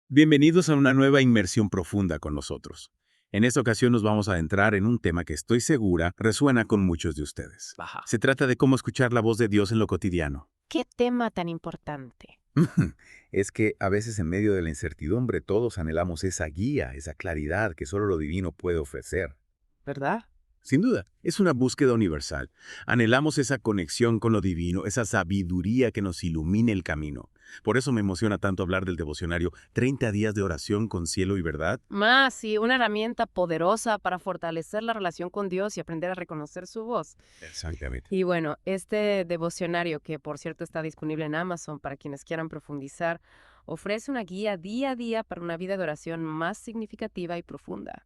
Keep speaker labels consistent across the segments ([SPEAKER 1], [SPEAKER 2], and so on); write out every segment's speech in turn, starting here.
[SPEAKER 1] Bienvenidos a una nueva inmersión profunda con nosotros. En esta ocasión nos vamos a adentrar en un tema que estoy segura resuena con muchos de ustedes.
[SPEAKER 2] Baja.
[SPEAKER 1] Se trata de cómo escuchar la voz de Dios en lo cotidiano.
[SPEAKER 3] ¿Qué tema tan importante?
[SPEAKER 1] Es que a veces en medio de la incertidumbre todos anhelamos esa guía, esa claridad que solo lo divino puede ofrecer.
[SPEAKER 2] ¿Verdad?
[SPEAKER 1] Sin duda, es una búsqueda universal. Anhelamos esa conexión con lo divino, esa sabiduría que nos ilumine el camino. Por eso me emociona tanto hablar del devocionario 30 días de oración con cielo y verdad.
[SPEAKER 3] Más, sí, una herramienta poderosa para fortalecer la relación con Dios y aprender a reconocer su voz.
[SPEAKER 1] Exactamente.
[SPEAKER 3] Y bueno, este devocionario, que por cierto está disponible en Amazon para quienes quieran profundizar, ofrece una guía día a día para una vida de oración más significativa y profunda.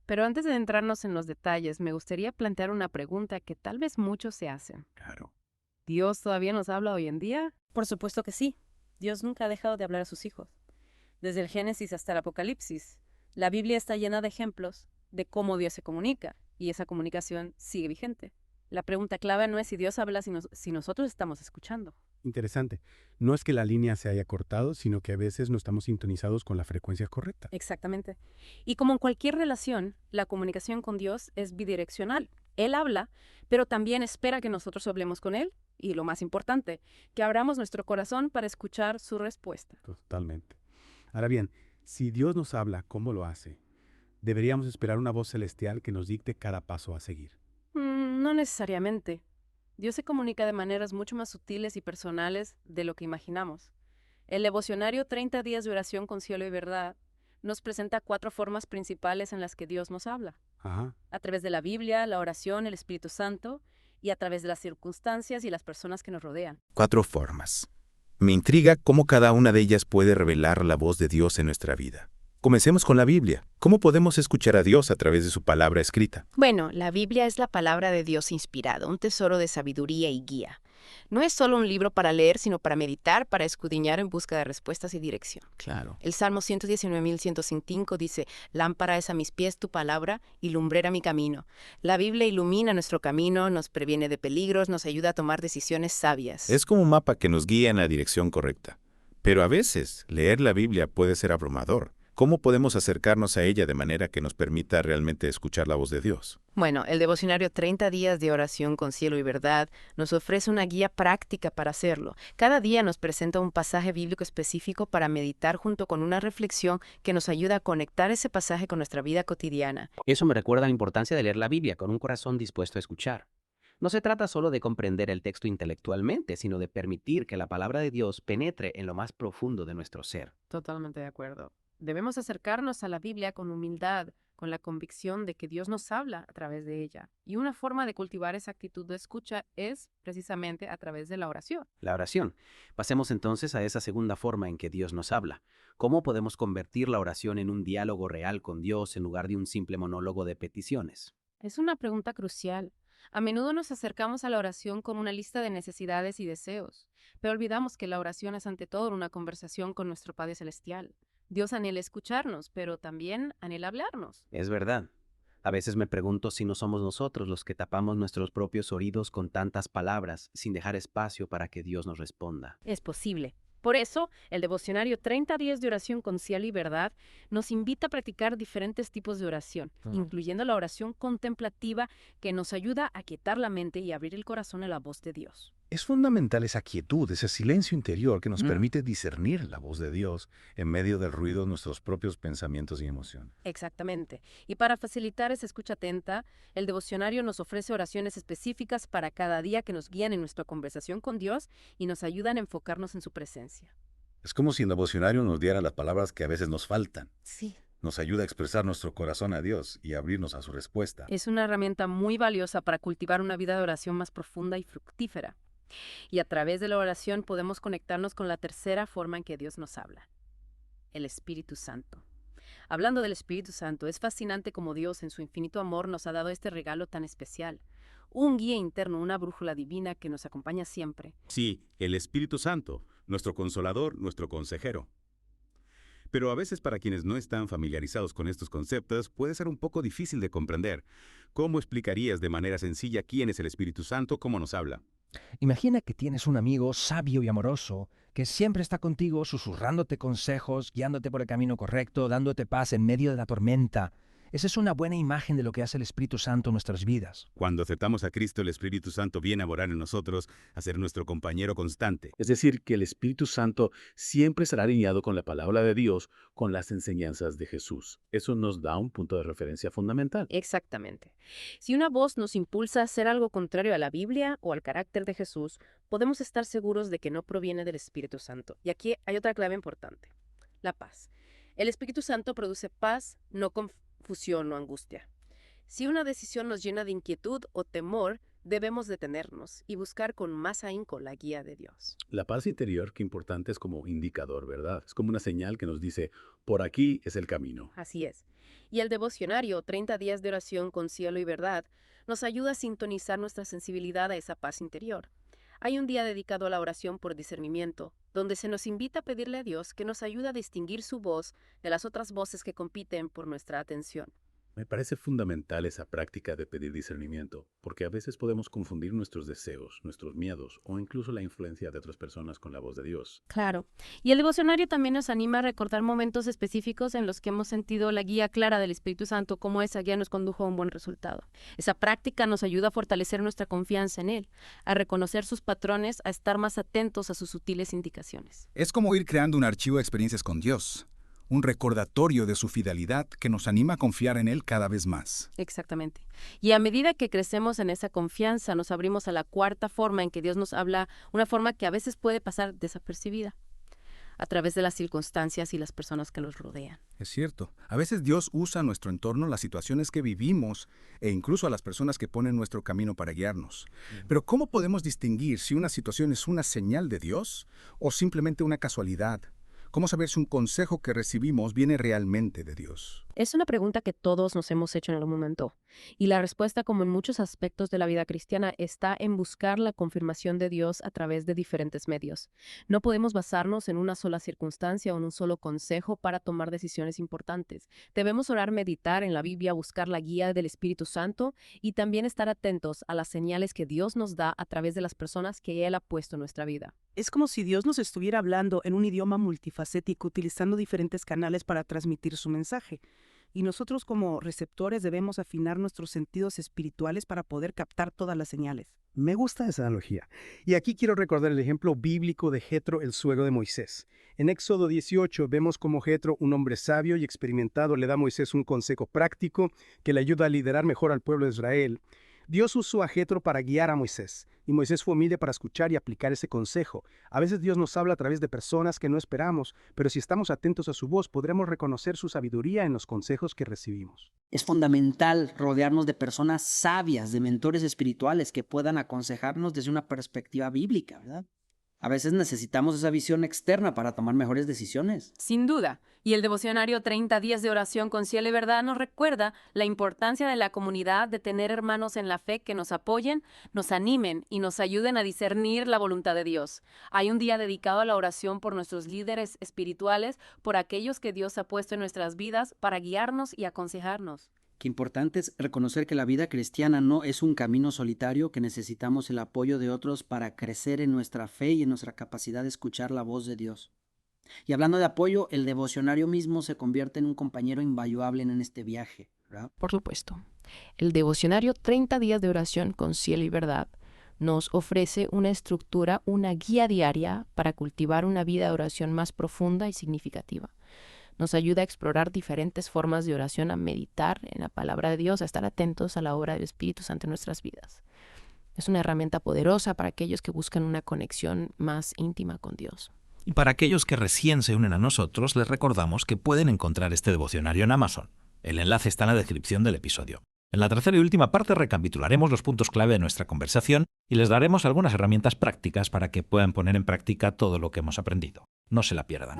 [SPEAKER 3] Pero antes de entrarnos en los detalles, me gustaría plantear una pregunta que tal vez muchos se hacen.
[SPEAKER 1] Claro.
[SPEAKER 3] ¿Dios todavía nos habla hoy en día?
[SPEAKER 4] Por supuesto que sí. Dios nunca ha dejado de hablar a sus hijos. Desde el Génesis hasta el Apocalipsis, la Biblia está llena de ejemplos de cómo Dios se comunica, y esa comunicación sigue vigente. La pregunta clave no es si Dios habla, sino si nosotros estamos escuchando.
[SPEAKER 2] Interesante. No es que la línea se haya cortado, sino que a veces no estamos sintonizados con la frecuencia correcta.
[SPEAKER 4] Exactamente. Y como en cualquier relación, la comunicación con Dios es bidireccional. Él habla, pero también espera que nosotros hablemos con Él. Y lo más importante, que abramos nuestro corazón para escuchar su respuesta.
[SPEAKER 2] Totalmente. Ahora bien, si Dios nos habla, ¿cómo lo hace? Deberíamos esperar una voz celestial que nos dicte cada paso a seguir.
[SPEAKER 4] No necesariamente. Dios se comunica de maneras mucho más sutiles y personales de lo que imaginamos. El devocionario 30 días de oración con cielo y verdad nos presenta 4 formas principales en las que Dios nos habla.
[SPEAKER 2] Ajá.
[SPEAKER 4] A través de la Biblia, la oración, el Espíritu Santo y a través de las circunstancias y las personas que nos rodean.
[SPEAKER 1] 4 formas. Me intriga cómo cada una de ellas puede revelar la voz de Dios en nuestra vida. Comencemos con la Biblia. ¿Cómo podemos escuchar a Dios a través de su palabra escrita?
[SPEAKER 3] Bueno, la Biblia es la palabra de Dios inspirada, un tesoro de sabiduría y guía. No es solo un libro para leer, sino para meditar, para escudriñar en busca de respuestas y dirección.
[SPEAKER 1] Claro.
[SPEAKER 3] El Salmo 119.105 dice, «Lámpara es a mis pies tu palabra y lumbrera mi camino». La Biblia ilumina nuestro camino, nos previene de peligros, nos ayuda a tomar decisiones sabias.
[SPEAKER 1] Es como un mapa que nos guía en la dirección correcta. Pero a veces, leer la Biblia puede ser abrumador. ¿Cómo podemos acercarnos a ella de manera que nos permita realmente escuchar la voz de Dios?
[SPEAKER 3] Bueno, el devocionario 30 días de oración con cielo y verdad nos ofrece una guía práctica para hacerlo. Cada día nos presenta un pasaje bíblico específico para meditar junto con una reflexión que nos ayuda a conectar ese pasaje con nuestra vida cotidiana.
[SPEAKER 5] Eso me recuerda la importancia de leer la Biblia con un corazón dispuesto a escuchar. No se trata solo de comprender el texto intelectualmente, sino de permitir que la palabra de Dios penetre en lo más profundo de nuestro ser.
[SPEAKER 3] Totalmente de acuerdo. Debemos acercarnos a la Biblia con humildad, con la convicción de que Dios nos habla a través de ella. Y una forma de cultivar esa actitud de escucha es precisamente a través de la oración.
[SPEAKER 5] La oración. Pasemos entonces a esa segunda forma en que Dios nos habla. ¿Cómo podemos convertir la oración en un diálogo real con Dios en lugar de un simple monólogo de peticiones?
[SPEAKER 3] Es una pregunta crucial. A menudo nos acercamos a la oración con una lista de necesidades y deseos, pero olvidamos que la oración es ante todo una conversación con nuestro Padre Celestial. Dios anhela escucharnos, pero también anhela hablarnos.
[SPEAKER 5] Es verdad. A veces me pregunto si no somos nosotros los que tapamos nuestros propios oídos con tantas palabras sin dejar espacio para que Dios nos responda.
[SPEAKER 3] Es posible. Por eso, el devocionario 30 días de oración con cielo y verdad nos invita a practicar diferentes tipos de oración, incluyendo la oración contemplativa que nos ayuda a quietar la mente y abrir el corazón a la voz de Dios.
[SPEAKER 6] Es fundamental esa quietud, ese silencio interior que nos permite discernir la voz de Dios en medio del ruido de nuestros propios pensamientos y emociones.
[SPEAKER 3] Exactamente. Y para facilitar esa escucha atenta, el devocionario nos ofrece oraciones específicas para cada día que nos guían en nuestra conversación con Dios y nos ayudan a enfocarnos en su presencia.
[SPEAKER 6] Es como si el devocionario nos diera las palabras que a veces nos faltan.
[SPEAKER 3] Sí.
[SPEAKER 6] Nos ayuda a expresar nuestro corazón a Dios y abrirnos a su respuesta.
[SPEAKER 3] Es una herramienta muy valiosa para cultivar una vida de oración más profunda y fructífera. Y a través de la oración podemos conectarnos con la tercera forma en que Dios nos habla, el Espíritu Santo. Hablando del Espíritu Santo, es fascinante cómo Dios en su infinito amor nos ha dado este regalo tan especial. Un guía interno, una brújula divina que nos acompaña siempre.
[SPEAKER 1] Sí, el Espíritu Santo, nuestro consolador, nuestro consejero. Pero a veces para quienes no están familiarizados con estos conceptos puede ser un poco difícil de comprender. ¿Cómo explicarías de manera sencilla quién es el Espíritu Santo, cómo nos habla?
[SPEAKER 7] Imagina que tienes un amigo sabio y amoroso que siempre está contigo susurrándote consejos, guiándote por el camino correcto, dándote paz en medio de la tormenta. Esa es una buena imagen de lo que hace el Espíritu Santo en nuestras vidas.
[SPEAKER 1] Cuando aceptamos a Cristo, el Espíritu Santo viene a morar en nosotros, a ser nuestro compañero constante. Es decir, que el Espíritu Santo siempre estará alineado con la palabra de Dios, con las enseñanzas de Jesús. Eso nos da un punto de referencia fundamental.
[SPEAKER 3] Exactamente. Si una voz nos impulsa a hacer algo contrario a la Biblia o al carácter de Jesús, podemos estar seguros de que no proviene del Espíritu Santo. Y aquí hay otra clave importante: la paz. El Espíritu Santo produce paz, no confusión o angustia. Si una decisión nos llena de inquietud o temor, debemos detenernos y buscar con más ahínco la guía de Dios.
[SPEAKER 1] La paz interior, qué importante, es como indicador, ¿verdad? Es como una señal que nos dice, por aquí es el camino.
[SPEAKER 3] Así es. Y el devocionario, 30 días de oración con cielo y verdad, nos ayuda a sintonizar nuestra sensibilidad a esa paz interior. Hay un día dedicado a la oración por discernimiento, donde se nos invita a pedirle a Dios que nos ayude a distinguir su voz de las otras voces que compiten por nuestra atención.
[SPEAKER 1] Me parece fundamental esa práctica de pedir discernimiento, porque a veces podemos confundir nuestros deseos, nuestros miedos o incluso la influencia de otras personas con la voz de Dios.
[SPEAKER 3] Claro. Y el devocionario también nos anima a recordar momentos específicos en los que hemos sentido la guía clara del Espíritu Santo, cómo esa guía nos condujo a un buen resultado. Esa práctica nos ayuda a fortalecer nuestra confianza en Él, a reconocer sus patrones, a estar más atentos a sus sutiles indicaciones.
[SPEAKER 8] Es como ir creando un archivo de experiencias con Dios, un recordatorio de su fidelidad que nos anima a confiar en Él cada vez más.
[SPEAKER 3] Exactamente. Y a medida que crecemos en esa confianza, nos abrimos a la cuarta forma en que Dios nos habla, una forma que a veces puede pasar desapercibida, a través de las circunstancias y las personas que nos rodean.
[SPEAKER 8] Es cierto. A veces Dios usa nuestro entorno, las situaciones que vivimos e incluso a las personas que ponen nuestro camino para guiarnos. Pero ¿cómo podemos distinguir si una situación es una señal de Dios o simplemente una casualidad? ¿Cómo saber si un consejo que recibimos viene realmente de Dios?
[SPEAKER 3] Es una pregunta que todos nos hemos hecho en algún momento. Y la respuesta, como en muchos aspectos de la vida cristiana, está en buscar la confirmación de Dios a través de diferentes medios. No podemos basarnos en una sola circunstancia o en un solo consejo para tomar decisiones importantes. Debemos orar, meditar en la Biblia, buscar la guía del Espíritu Santo y también estar atentos a las señales que Dios nos da a través de las personas que Él ha puesto en nuestra vida.
[SPEAKER 9] Es como si Dios nos estuviera hablando en un idioma multifacético, utilizando diferentes canales para transmitir su mensaje. Y nosotros como receptores debemos afinar nuestros sentidos espirituales para poder captar todas las señales.
[SPEAKER 2] Me gusta esa analogía. Y aquí quiero recordar el ejemplo bíblico de Jetro, el suegro de Moisés. En Éxodo 18 vemos cómo Jetro, un hombre sabio y experimentado, le da a Moisés un consejo práctico que le ayuda a liderar mejor al pueblo de Israel. Dios usó a Jetro para guiar a Moisés, y Moisés fue humilde para escuchar y aplicar ese consejo. A veces Dios nos habla a través de personas que no esperamos, pero si estamos atentos a su voz, podremos reconocer su sabiduría en los consejos que recibimos.
[SPEAKER 10] Es fundamental rodearnos de personas sabias, de mentores espirituales que puedan aconsejarnos desde una perspectiva bíblica, ¿verdad? A veces necesitamos esa visión externa para tomar mejores decisiones.
[SPEAKER 3] Sin duda. Y el devocionario 30 días de oración con cielo y verdad nos recuerda la importancia de la comunidad, de tener hermanos en la fe que nos apoyen, nos animen y nos ayuden a discernir la voluntad de Dios. Hay un día dedicado a la oración por nuestros líderes espirituales, por aquellos que Dios ha puesto en nuestras vidas para guiarnos y aconsejarnos.
[SPEAKER 10] Qué importante es reconocer que la vida cristiana no es un camino solitario, que necesitamos el apoyo de otros para crecer en nuestra fe y en nuestra capacidad de escuchar la voz de Dios. Y hablando de apoyo, el devocionario mismo se convierte en un compañero invaluable en este viaje, ¿verdad?
[SPEAKER 3] Por supuesto. El devocionario 30 días de oración con cielo y verdad nos ofrece una estructura, una guía diaria para cultivar una vida de oración más profunda y significativa. Nos ayuda a explorar diferentes formas de oración, a meditar en la palabra de Dios, a estar atentos a la obra del Espíritu Santo en nuestras vidas. Es una herramienta poderosa para aquellos que buscan una conexión más íntima con Dios.
[SPEAKER 11] Y para aquellos que recién se unen a nosotros, les recordamos que pueden encontrar este devocionario en Amazon. El enlace está en la descripción del episodio. En la tercera y última parte recapitularemos los puntos clave de nuestra conversación y les daremos algunas herramientas prácticas para que puedan poner en práctica todo lo que hemos aprendido. No se la pierdan.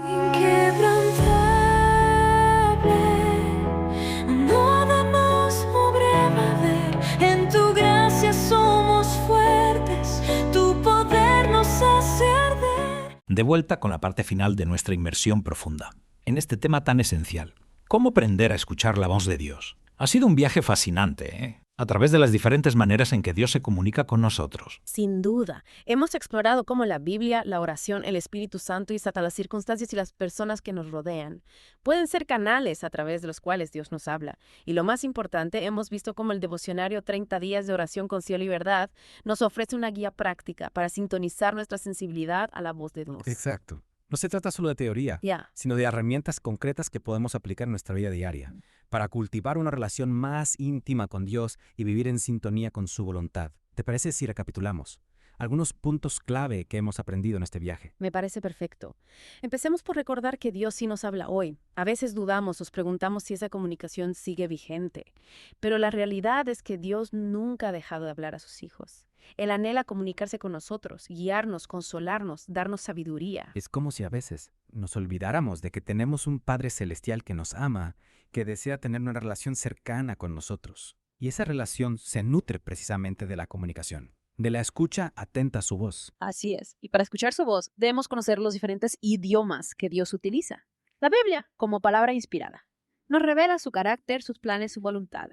[SPEAKER 12] No damos sobrevaler, en tu gracia somos fuertes, tu poder nos hace arder.
[SPEAKER 11] De vuelta con la parte final de nuestra inmersión profunda, en este tema tan esencial. ¿Cómo aprender a escuchar la voz de Dios? Ha sido un viaje fascinante, ¿eh? a través de las diferentes maneras en que Dios se comunica con nosotros.
[SPEAKER 3] Sin duda, hemos explorado cómo la Biblia, la oración, el Espíritu Santo y hasta las circunstancias y las personas que nos rodean pueden ser canales a través de los cuales Dios nos habla. Y lo más importante, hemos visto cómo el devocionario 30 días de oración con cielo y verdad nos ofrece una guía práctica para sintonizar nuestra sensibilidad a la voz de Dios.
[SPEAKER 13] Exacto. No se trata solo de teoría,
[SPEAKER 3] Ya.
[SPEAKER 13] sino de herramientas concretas que podemos aplicar en nuestra vida diaria, para cultivar una relación más íntima con Dios y vivir en sintonía con su voluntad. ¿Te parece si recapitulamos algunos puntos clave que hemos aprendido en este viaje?
[SPEAKER 3] Me parece perfecto. Empecemos por recordar que Dios sí nos habla hoy. A veces dudamos, nos preguntamos si esa comunicación sigue vigente. Pero la realidad es que Dios nunca ha dejado de hablar a sus hijos. Él anhela comunicarse con nosotros, guiarnos, consolarnos, darnos sabiduría.
[SPEAKER 13] Es como si a veces nos olvidáramos de que tenemos un Padre Celestial que nos ama, que desea tener una relación cercana con nosotros. Y esa relación se nutre precisamente de la comunicación, de la escucha atenta a su voz.
[SPEAKER 4] Así es. Y para escuchar su voz, debemos conocer los diferentes idiomas que Dios utiliza. La Biblia, como palabra inspirada, nos revela su carácter, sus planes, su voluntad.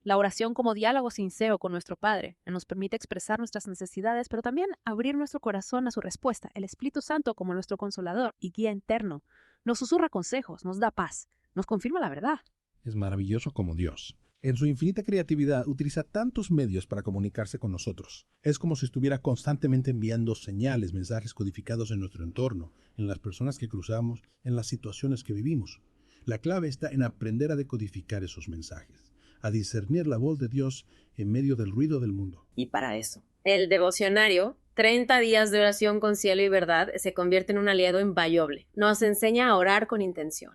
[SPEAKER 4] La oración como diálogo sincero con nuestro Padre nos permite expresar nuestras necesidades, pero también abrir nuestro corazón a su respuesta. El Espíritu Santo, como nuestro consolador y guía interno, nos susurra consejos, nos da paz, nos confirma la verdad.
[SPEAKER 14] Es maravilloso como Dios, en su infinita creatividad, utiliza tantos medios para comunicarse con nosotros. Es como si estuviera constantemente enviando señales, mensajes codificados en nuestro entorno, en las personas que cruzamos, en las situaciones que vivimos. La clave está en aprender a decodificar esos mensajes, a discernir la voz de Dios en medio del ruido del mundo.
[SPEAKER 15] Y para eso, el devocionario 30 días de oración con cielo y verdad se convierte en un aliado invaluable. Nos enseña a orar con intención,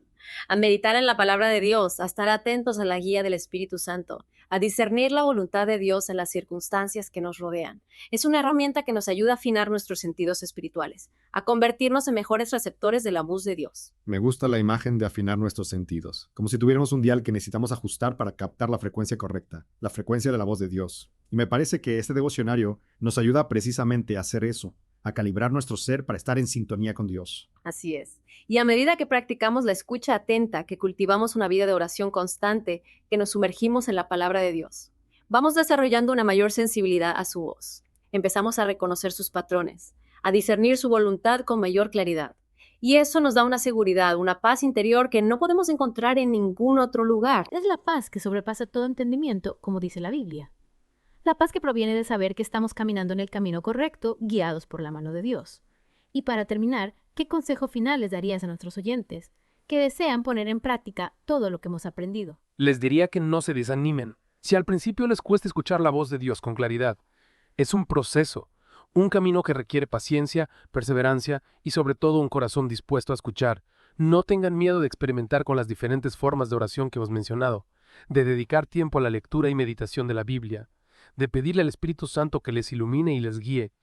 [SPEAKER 15] a meditar en la palabra de Dios, a estar atentos a la guía del Espíritu Santo, a discernir la voluntad de Dios en las circunstancias que nos rodean. Es una herramienta que nos ayuda a afinar nuestros sentidos espirituales, a convertirnos en mejores receptores de la voz de Dios.
[SPEAKER 16] Me gusta la imagen de afinar nuestros sentidos, como si tuviéramos un dial que necesitamos ajustar para captar la frecuencia correcta, la frecuencia de la voz de Dios. Y me parece que este devocionario nos ayuda precisamente a hacer eso, a calibrar nuestro ser para estar en sintonía con Dios.
[SPEAKER 15] Así es. Y a medida que practicamos la escucha atenta, que cultivamos una vida de oración constante, que nos sumergimos en la palabra de Dios, vamos desarrollando una mayor sensibilidad a su voz. Empezamos a reconocer sus patrones, a discernir su voluntad con mayor claridad. Y eso nos da una seguridad, una paz interior que no podemos encontrar en ningún otro lugar.
[SPEAKER 3] Es la paz que sobrepasa todo entendimiento, como dice la Biblia. La paz que proviene de saber que estamos caminando en el camino correcto, guiados por la mano de Dios. Y para terminar, ¿qué consejo final les darías a nuestros oyentes que desean poner en práctica todo lo que hemos aprendido?
[SPEAKER 17] Les diría que no se desanimen. Si al principio les cuesta escuchar la voz de Dios con claridad, es un proceso, un camino que requiere paciencia, perseverancia y sobre todo un corazón dispuesto a escuchar. No tengan miedo de experimentar con las diferentes formas de oración que hemos mencionado, de dedicar tiempo a la lectura y meditación de la Biblia, de pedirle al Espíritu Santo que les ilumine y les guíe,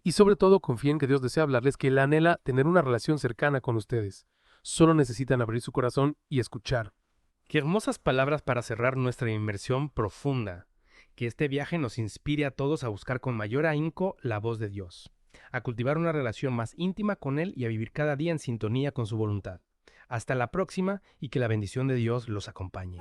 [SPEAKER 17] y sobre todo confíen que Dios desea hablarles, que Él anhela tener una relación cercana con ustedes. Solo necesitan abrir su corazón y escuchar.
[SPEAKER 18] Qué hermosas palabras para cerrar nuestra inmersión profunda. Que este viaje nos inspire a todos a buscar con mayor ahínco la voz de Dios, a cultivar una relación más íntima con Él y a vivir cada día en sintonía con su voluntad. Hasta la próxima y que la bendición de Dios los acompañe.